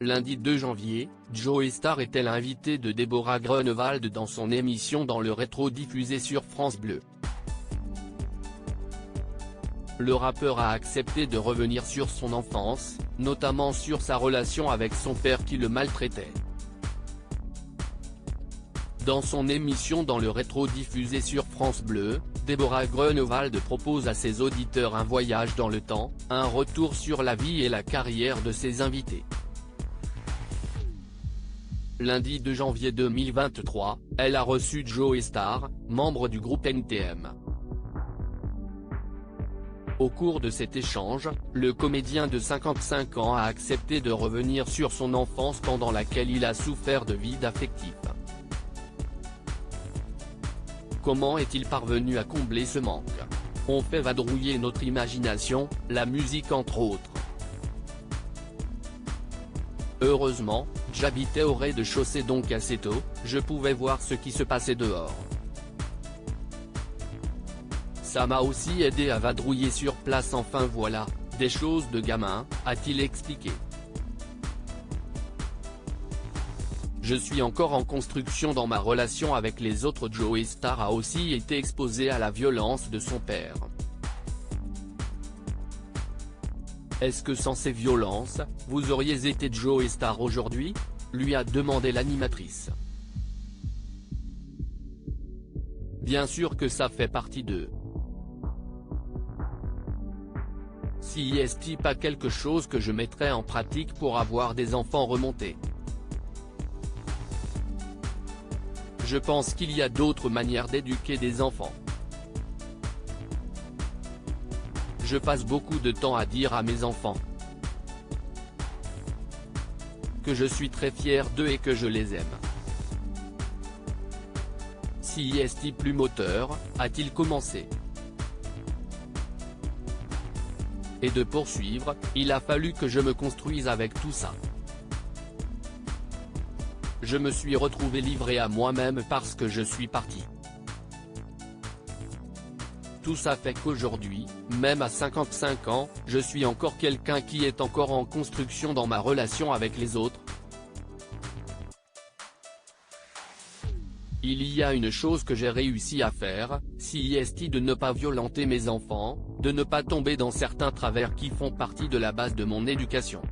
Lundi 2 janvier, Joey Starr était l'invité de Deborah Grunewald dans son émission dans le rétro diffusé sur France Bleu. Le rappeur a accepté de revenir sur son enfance, notamment sur sa relation avec son père qui le maltraitait. Dans son émission dans le rétro diffusé sur France Bleu, Deborah Grunewald propose à ses auditeurs un voyage dans le temps, un retour sur la vie et la carrière de ses invités. Lundi 2 janvier 2023, elle a reçu Joey Starr, membre du groupe NTM. Au cours de cet échange, le comédien de 55 ans a accepté de revenir sur son enfance pendant laquelle il a souffert de vide affectif. Comment est-il parvenu à combler ce manque? On fait vadrouiller notre imagination, la musique entre autres. Heureusement, j'habitais au rez-de-chaussée donc assez tôt, je pouvais voir ce qui se passait dehors. Ça m'a aussi aidé à vadrouiller sur place. Enfin voilà, des choses de gamin, a-t-il expliqué. Je suis encore en construction dans ma relation avec les autres. Joey Starr a aussi été exposé à la violence de son père. Est-ce que sans ces violences, vous auriez été Joey Starr aujourd'hui? Lui a demandé l'animatrice. Bien sûr que ça fait partie de. Si est-il pas quelque chose que je mettrais en pratique pour avoir des enfants remontés? Je pense qu'il y a d'autres manières d'éduquer des enfants. Je passe beaucoup de temps à dire à mes enfants que je suis très fier d'eux et que je les aime. Si est-il plus moteur, a-t-il commencé. Et de poursuivre, il a fallu que je me construise avec tout ça. Je me suis retrouvé livré à moi-même parce que je suis parti. Tout ça fait qu'aujourd'hui, même à 55 ans, je suis encore quelqu'un qui est encore en construction dans ma relation avec les autres. Il y a une chose que j'ai réussi à faire, c'est de ne pas violenter mes enfants, de ne pas tomber dans certains travers qui font partie de la base de mon éducation.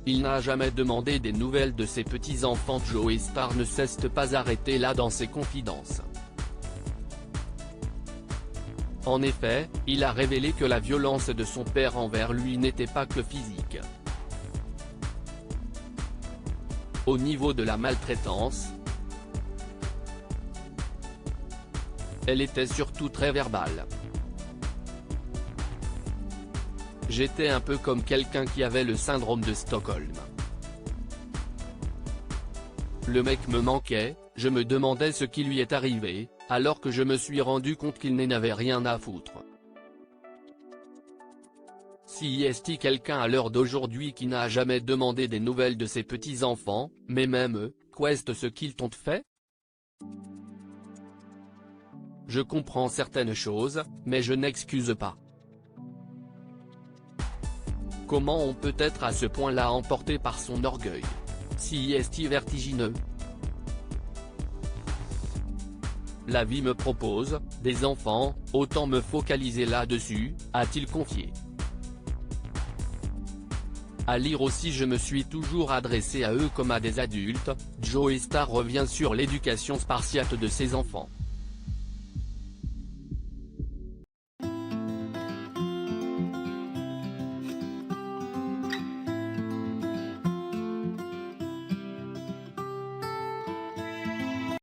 Il n'a jamais demandé des nouvelles de ses petits-enfants. Joey Starr ne cesse pas arrêter là dans ses confidences. En effet, il a révélé que la violence de son père envers lui n'était pas que physique. Au niveau de la maltraitance, elle était surtout très verbale. J'étais un peu comme quelqu'un qui avait le syndrome de Stockholm. Le mec me manquait, je me demandais ce qui lui est arrivé, alors que je me suis rendu compte qu'il n'en avait rien à foutre. Si est-il quelqu'un à l'heure d'aujourd'hui qui n'a jamais demandé des nouvelles de ses petits-enfants, mais même eux, qu'est-ce ce qu'ils t'ont fait? Je comprends certaines choses, mais je n'excuse pas. Comment on peut être à ce point-là emporté par son orgueil? Si est-il vertigineux? La vie me propose, des enfants, autant me focaliser là-dessus, a-t-il confié. À lire aussi. Je me suis toujours adressé à eux comme à des adultes. Joey Starr revient sur l'éducation spartiate de ses enfants.